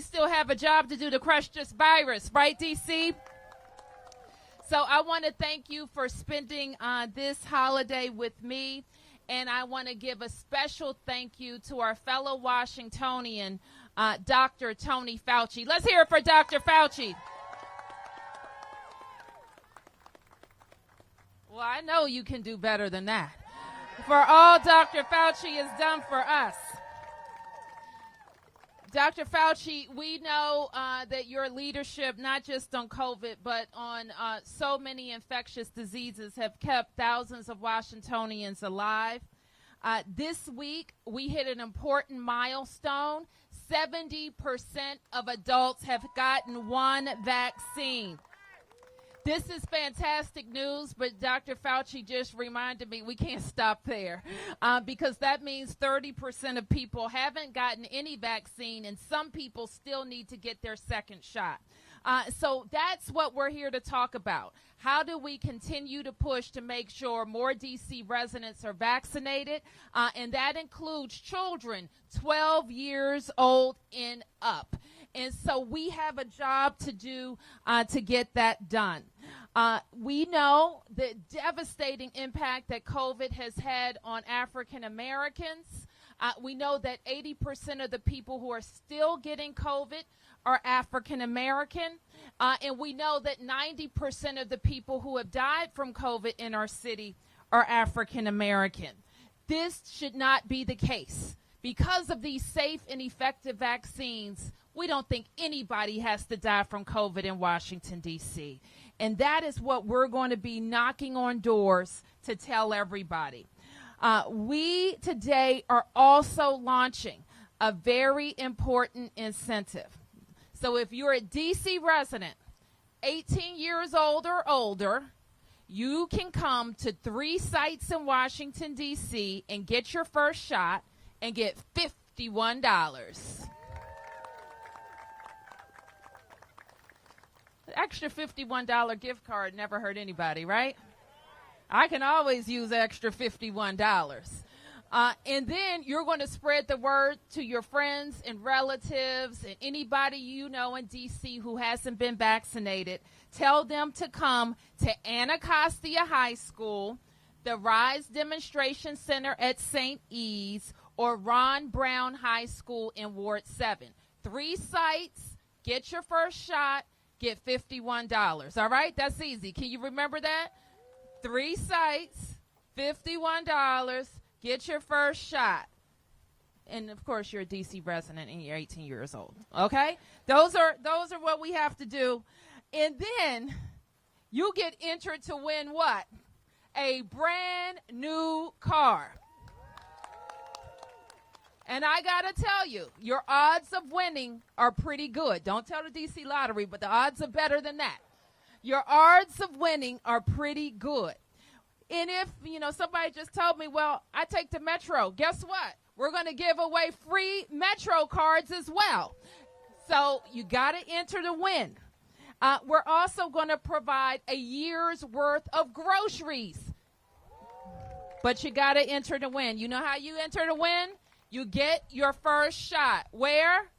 we still have a job to do to crush this virus, right, DC? So I want to thank you for spending this holiday with me. And I want to give a special thank you to our fellow Washingtonian, Dr. Tony Fauci. Let's hear it for Dr. Fauci. Well, I know you can do better than that. For all Dr. Fauci has done for us. Dr. Fauci, we know that your leadership, not just on COVID, but on so many infectious diseases, have kept thousands of Washingtonians alive. This week, we hit an important milestone. 70% of adults have gotten one vaccine. This is fantastic news, but Dr. Fauci just reminded me we can't stop there because that means 30% of people haven't gotten any vaccine, and some people still need to get their second shot. So that's what we're here to talk about. How do we continue to push to make sure more D.C. residents are vaccinated? And that includes children 12 years old and up. And so we have a job to do to get that done. We know the devastating impact that COVID has had on African Americans. We know that 80% of the people who are still getting COVID are African American. And we know that 90% of the people who have died from COVID in our city are African American. This should not be the case. Because of these safe and effective vaccines, we don't think anybody has to die from COVID in Washington, D.C. And that is what we're going to be knocking on doors to tell everybody. We today are also launching a very important incentive. So if you're a D.C. resident, 18 years old or older, you can come to 3 sites in Washington, D.C. and get your first shot and get $51. The extra $51 gift card never hurt anybody, right? I can always use extra $51. And then you're going to spread the word to your friends and relatives and anybody you know in D.C. who hasn't been vaccinated. Tell them to come to Anacostia High School, the Rise Demonstration Center at St. E's, or Ron Brown High School in Ward 7. 3 sites, get your first shot, get $51. All right? That's easy. Can you remember that? 3 sites, $51, get your first shot. And, of course, you're a D.C. resident and you're 18 years old. Okay? Those are what we have to do. And then you get entered to win what? A brand new car. And I got to tell you, your odds of winning are pretty good. Don't tell the D.C. Lottery, but the odds are better than that. Your odds of winning are pretty good. And if, somebody just told me, well, I take the Metro, guess what? We're going to give away free Metro cards as well. So you got to enter to win. We're also going to provide a year's worth of groceries. But you got to enter to win. You know how you enter to win? You get your first shot. Where?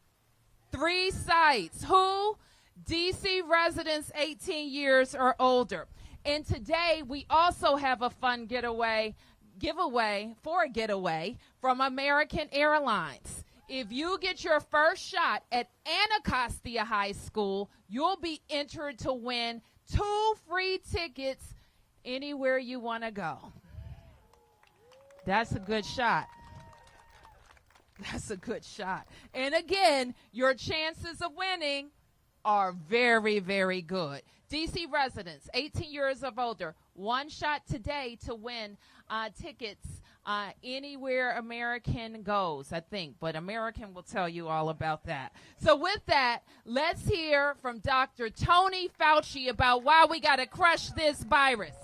3 sites. Who? D.C. residents 18 years or older. And today we also have a fun giveaway from American Airlines. If you get your first shot at Anacostia High School, you'll be entered to win 2 free tickets anywhere you want to go. That's a good shot. That's a good shot. And again, your chances of winning are very, very good. D.C. residents, 18 years of older, 1 shot today to win tickets anywhere American goes, I think. But American will tell you all about that. So with that, let's hear from Dr. Tony Fauci about why we got to crush this virus.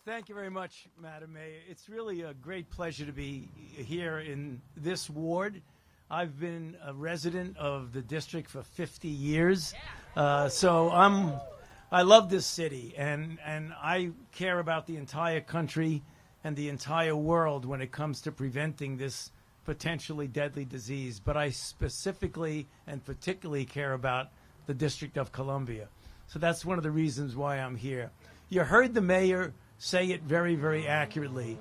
Thank you very much, Madam Mayor. It's really a great pleasure to be here in this ward. I've been a resident of the district for 50 years, so I love this city, and I care about the entire country and the entire world when it comes to preventing this potentially deadly disease, but I specifically and particularly care about the District of Columbia. So that's one of the reasons why I'm here. You heard the mayor say it very, very accurately.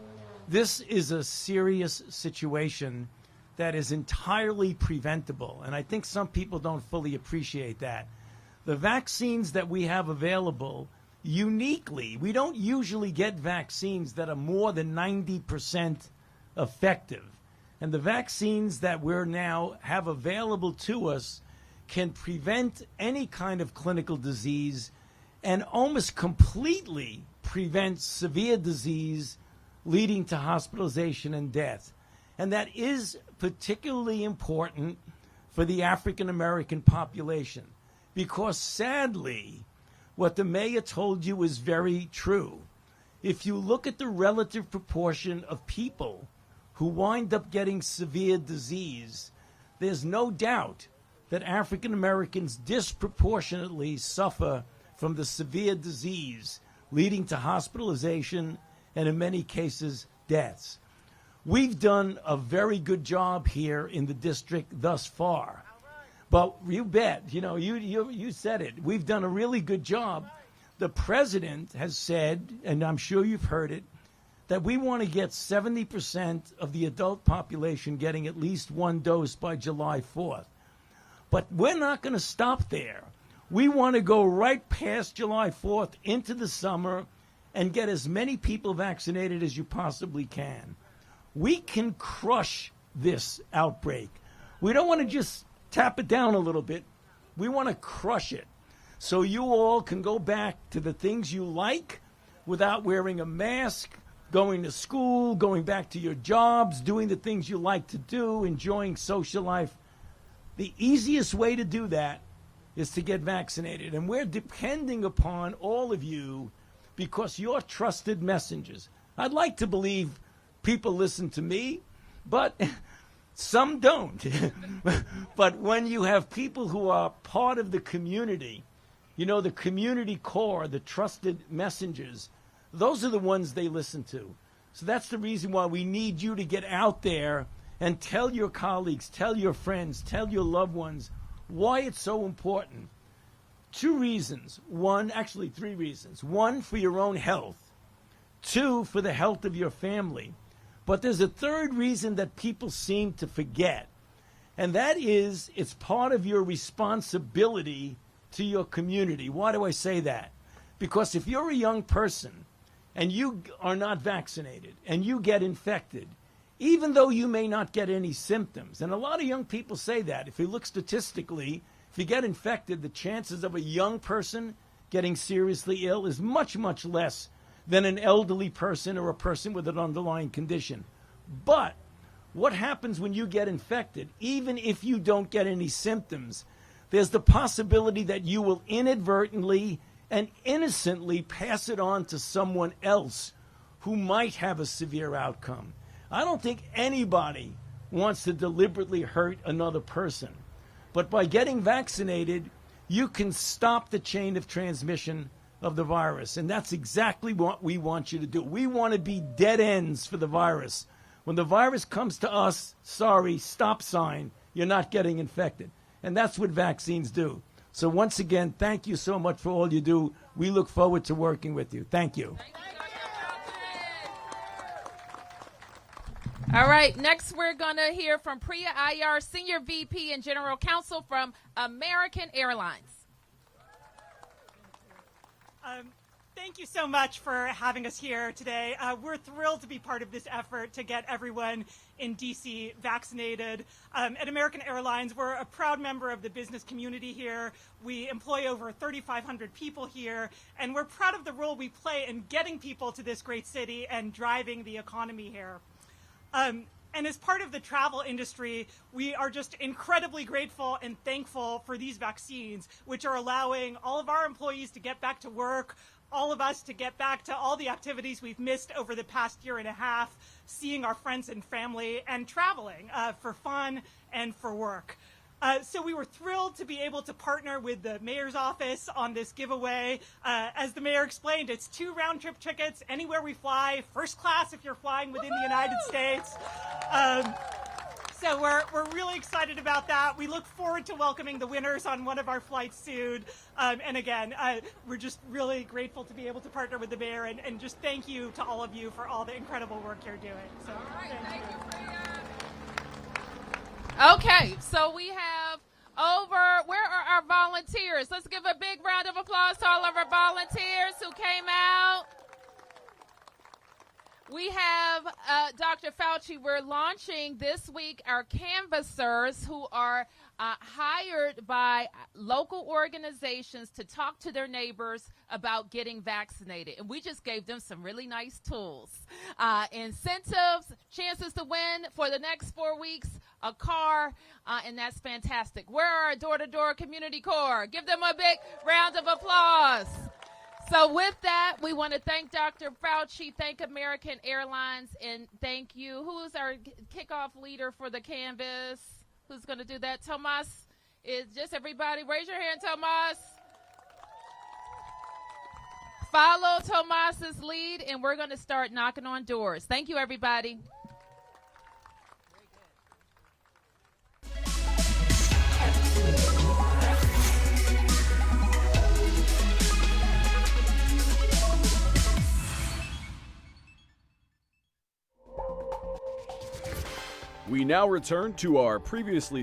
This is a serious situation that is entirely preventable, and I think some people don't fully appreciate that. The vaccines that we have available, uniquely, we don't usually get vaccines that are more than 90% effective. And the vaccines that we're now have available to us can prevent any kind of clinical disease and almost completely prevent severe disease leading to hospitalization and death. And that is particularly important for the African American population because sadly, what the mayor told you is very true. If you look at the relative proportion of people who wind up getting severe disease, there's no doubt that African Americans disproportionately suffer from the severe disease, leading to hospitalization and in many cases, deaths. We've done a very good job here in the district thus far. But you bet, you said it. We've done a really good job. The president has said, and I'm sure you've heard it, that we want to get 70% of the adult population getting at least one dose by July 4th. But we're not going to stop there. We want to go right past July 4th into the summer and get as many people vaccinated as you possibly can. We can crush this outbreak. We don't want to just tap it down a little bit. We want to crush it so you all can go back to the things you like without wearing a mask, going to school, going back to your jobs, doing the things you like to do, enjoying social life. The easiest way to do that is to get vaccinated. And we're depending upon all of you because you're trusted messengers. I'd like to believe people listen to me, but some don't. But when you have people who are part of the community, the community core, the trusted messengers, those are the ones they listen to. So that's the reason why we need you to get out there and tell your colleagues, tell your friends, tell your loved ones why it's so important. 2 reasons. Actually 3 reasons. 1, for your own health. 2, for the health of your family. But there's a 3rd reason that people seem to forget, and that is it's part of your responsibility to your community. Why do I say that? Because if you're a young person and you are not vaccinated and you get infected, even though you may not get any symptoms, and a lot of young people say that. If you look statistically, if you get infected, the chances of a young person getting seriously ill is much, much less than an elderly person or a person with an underlying condition. But what happens when you get infected, even if you don't get any symptoms, there's the possibility that you will inadvertently and innocently pass it on to someone else who might have a severe outcome. I don't think anybody wants to deliberately hurt another person. But by getting vaccinated, you can stop the chain of transmission of the virus. And that's exactly what we want you to do. We want to be dead ends for the virus. When the virus comes to us, sorry, stop sign, you're not getting infected. And that's what vaccines do. So once again, thank you so much for all you do. We look forward to working with you. Thank you. All right, next we're going to hear from Priya Iyer, Senior VP and General Counsel from American Airlines. Thank you so much for having us here today. We're thrilled to be part of this effort to get everyone in D.C. vaccinated. At American Airlines, we're a proud member of the business community here. We employ over 3,500 people here, and we're proud of the role we play in getting people to this great city and driving the economy here. And as part of the travel industry, we are just incredibly grateful and thankful for these vaccines, which are allowing all of our employees to get back to work, all of us to get back to all the activities we've missed over the past year and a half, seeing our friends and family, and traveling for fun and for work. So we were thrilled to be able to partner with the mayor's office on this giveaway. As the mayor explained, it's 2 round-trip tickets anywhere we fly, first class if you're flying within the United States. So we're really excited about that. We look forward to welcoming the winners on one of our flights soon. And again, we're just really grateful to be able to partner with the mayor, and just thank you to all of you for all the incredible work you're doing. So thank you. Okay, so we have where are our volunteers? Let's give a big round of applause to all of our volunteers who came out. We have Dr. Fauci. We're launching this week our canvassers who are hired by local organizations to talk to their neighbors about getting vaccinated. And we just gave them some really nice tools. Incentives, chances to win for the next 4 weeks, a car, and that's fantastic. Where are our door-to-door community corps? Give them a big round of applause. So with that, we want to thank Dr. Fauci, thank American Airlines, and thank you. Who's our kickoff leader for the canvas? Who's going to do that? Tomas? Is just everybody, raise your hand, Tomas. Follow Tomas's lead, and we're going to start knocking on doors. Thank you, everybody. We now return to our previously